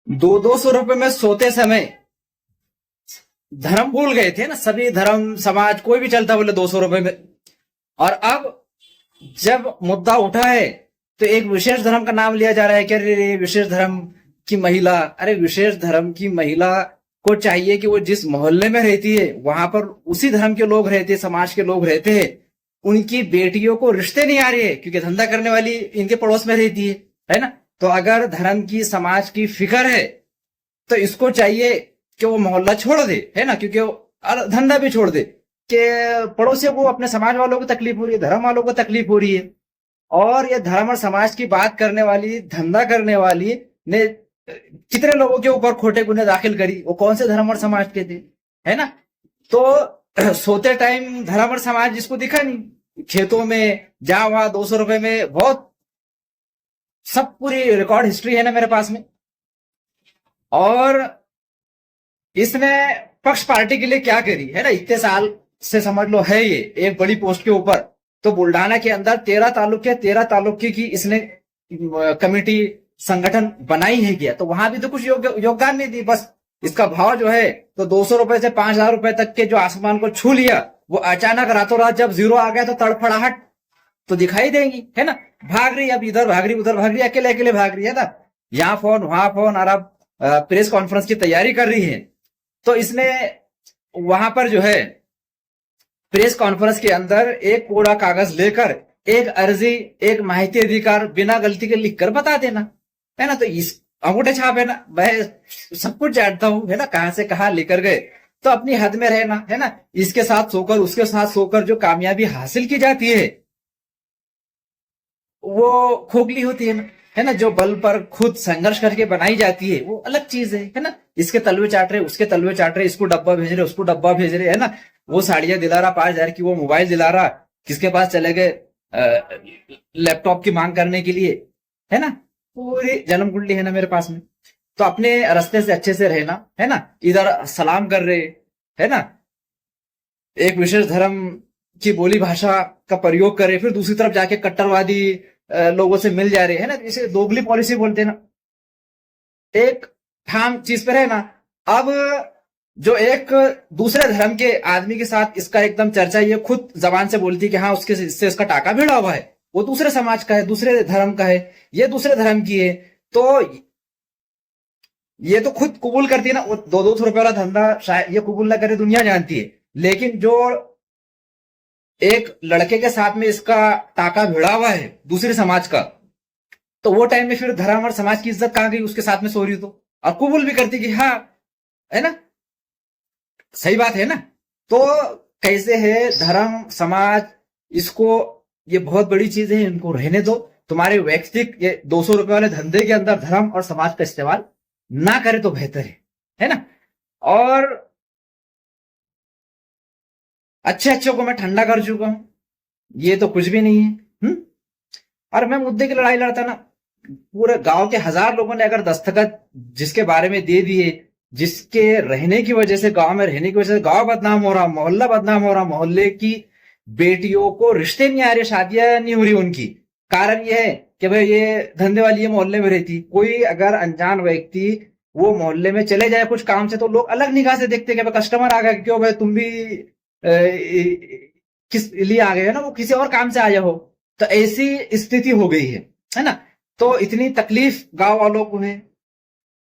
दो दो सौ रुपए में सोते समय धर्म भूल गए थे ना, सभी धर्म समाज कोई भी चलता बोले 200 रुपए में। और अब जब मुद्दा उठा है तो एक विशेष धर्म का नाम लिया जा रहा है कि अरे विशेष धर्म की महिला, अरे विशेष धर्म की महिला को चाहिए कि वो जिस मोहल्ले में रहती है वहां पर उसी धर्म के लोग रहते हैं, समाज के लोग रहते हैं, उनकी बेटियों को रिश्ते नहीं आ रहे हैं क्योंकि धंधा करने वाली इनके पड़ोस में रहती है ना। तो अगर धर्म की समाज की फिक्र है तो इसको चाहिए कि वो मोहल्ला छोड़ दे, है ना, क्योंकि और धंधा भी छोड़ दे कि पड़ोसियों को, अपने समाज वालों को तकलीफ हो रही है, धर्म वालों को तकलीफ हो रही है। और ये धर्म और समाज की बात करने वाली, धंधा करने वाली ने कितने लोगों के ऊपर खोटे गुने दाखिल करी, वो कौन से धर्म और समाज के थे, है ना। तो सोते टाइम धर्म और समाज जिसको दिखा नहीं, खेतों में जहां वहां 200 रुपए में बहुत, सब पूरी रिकॉर्ड हिस्ट्री है ना मेरे पास में। और इसने पक्ष पार्टी के लिए क्या करी है ना, इतने साल से समझ लो है ये एक बड़ी पोस्ट के ऊपर। तो बुल्डाना के अंदर 13 तालुके की इसने कमेटी, संगठन बनाई है क्या, तो वहां भी तो कुछ योगदान नहीं दी। बस इसका भाव जो है तो 200 रुपए से 5,000 रुपए तक के जो आसमान को छू लिया, वो अचानक रातों रात जब जीरो आ गया तो तड़फड़ाहट तो दिखाई देंगी, है ना। भाग रही, अब इधर भाग रही, उधर भाग रही, अकेले अकेले भाग रही है ना, यहाँ फोन वहां फोन, और अब प्रेस कॉन्फ्रेंस की तैयारी कर रही है। तो इसने वहां पर जो है प्रेस कॉन्फ्रेंस के अंदर एक कोरा कागज लेकर एक अर्जी, एक माहिती अधिकार बिना गलती के लिख कर बता देना, है ना। तो इस अंगूठे छाप है ना, मैं सब कुछ जानता हूं, है ना, कहां से कहां लेकर गए। तो अपनी हद में रहना, है ना। इसके साथ सोकर उसके साथ सोकर जो कामयाबी हासिल की जाती है वो खोखली होती है ना। जो बल पर खुद संघर्ष करके बनाई जाती है वो अलग चीज है ना। इसके तलवे चाट रहे, उसके तलवे चाट रहे, इसको डब्बा भेज रहे, उसको डब्बा भेज रहे, है ना। वो साड़ियां दिला रहा 5,000 की, वो मोबाइल दिला रहा, किसके पास चले गए लैपटॉप की मांग करने के लिए, है ना। पूरी जन्म कुंडली है ना मेरे पास में। तो अपने रास्ते से अच्छे से रहना, है ना। इधर सलाम कर रहे, है ना, एक विशेष धर्म की बोली भाषा का प्रयोग करे, फिर दूसरी तरफ जाके कट्टरवादी लोगों से मिल जा रहे, है ना। इसे दोगली पॉलिसी बोलते हैं ना। एक ठाम चीज पे रहना। अब जो एक दूसरे धर्म के आदमी के साथ इसका एकदम चर्चा, ये खुद जबान से बोलती कि हाँ उसके से इसका टाका भिड़ा हुआ है, वो दूसरे समाज का है, दूसरे धर्म का है, ये दूसरे धर्म की है। तो ये तो खुद कबूल करती है ना, वो 200 रुपए वाला धंधा शायद ये कबूल ना करे, दुनिया जानती है। लेकिन जो एक लड़के के साथ में इसका टाका भिड़ा हुआ है दूसरे समाज का, तो वो टाइम में फिर धर्म और समाज की इज्जत कहां गई उसके साथ में, सो रही तो, और कबूल भी करती कि हाँ, है ना, सही बात है ना। तो कैसे है धर्म समाज, इसको, ये बहुत बड़ी चीज है, इनको रहने दो। तुम्हारे व्यक्तिगत ये 200 रुपए वाले धंधे के अंदर धर्म और समाज का इस्तेमाल ना करे तो बेहतर है ना। और अच्छे अच्छे को मैं ठंडा कर चुका हूं, ये तो कुछ भी नहीं है। और मैं मुद्दे की लड़ाई लड़ता ना, पूरे गांव के 1,000 लोगों ने अगर दस्तखत जिसके बारे में दे दिए, जिसके रहने की वजह से, गांव में रहने की वजह से गांव बदनाम हो रहा, मोहल्ला बदनाम हो रहा, मोहल्ले की बेटियों को रिश्ते नहीं आ रहे, शादियां नहीं हो रही उनकी, कारण यह है कि भाई ये धंधे वाली ये मोहल्ले में रहती। कोई अगर अनजान व्यक्ति वो मोहल्ले में चले जाए कुछ काम से, तो लोग अलग निगाह से देखते कि कस्टमर आ गया, क्यों भाई तुम भी किस लिए आ गए, है ना, वो किसी और काम से आए हो। तो ऐसी स्थिति हो गई है ना। तो इतनी तकलीफ गांव वालों को है,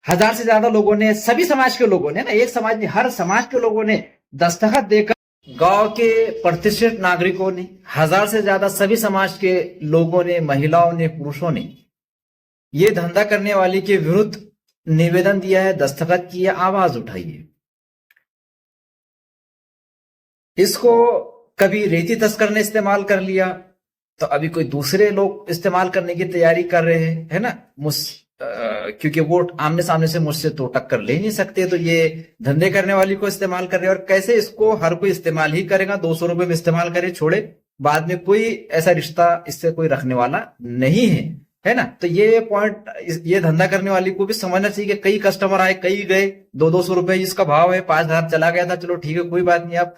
1,000 से ज्यादा लोगों ने, सभी समाज के लोगों ने ना, एक समाज नहीं, हर समाज के लोगों ने दस्तखत देकर, गांव के प्रतिष्ठित नागरिकों ने, 1,000 से ज्यादा सभी समाज के लोगों ने, महिलाओं ने, पुरुषों ने ये धंधा करने वाली के विरुद्ध निवेदन दिया है, दस्तखत किए, आवाज उठाई है। इसको कभी रेती तस्कर ने इस्तेमाल कर लिया, तो अभी कोई दूसरे लोग इस्तेमाल करने की तैयारी कर रहे हैं, है ना। क्योंकि वो आमने सामने से मुझसे तो टक्कर ले नहीं सकते, तो ये धंधे करने वाली को इस्तेमाल कर रहे हैं। और कैसे इसको हर कोई इस्तेमाल ही करेगा, 200 रुपए में इस्तेमाल करे, छोड़े, बाद में कोई ऐसा रिश्ता इससे कोई रखने वाला नहीं है ना। तो ये पॉइंट, ये धंधा करने वाली को भी समझना चाहिए कि कई कस्टमर आए, कई गए, 200-200 रुपए जिसका भाव है, 5,000 चला गया था, चलो ठीक है कोई बात नहीं, अब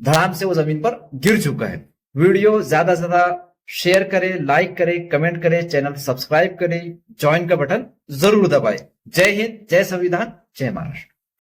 धड़ाम से वो जमीन पर गिर चुका है। वीडियो ज्यादा से ज्यादा शेयर करें, लाइक करें, कमेंट करें, चैनल सब्सक्राइब करें, ज्वाइन का बटन जरूर दबाएं। जय हिंद, जय संविधान, जय महाराष्ट्र।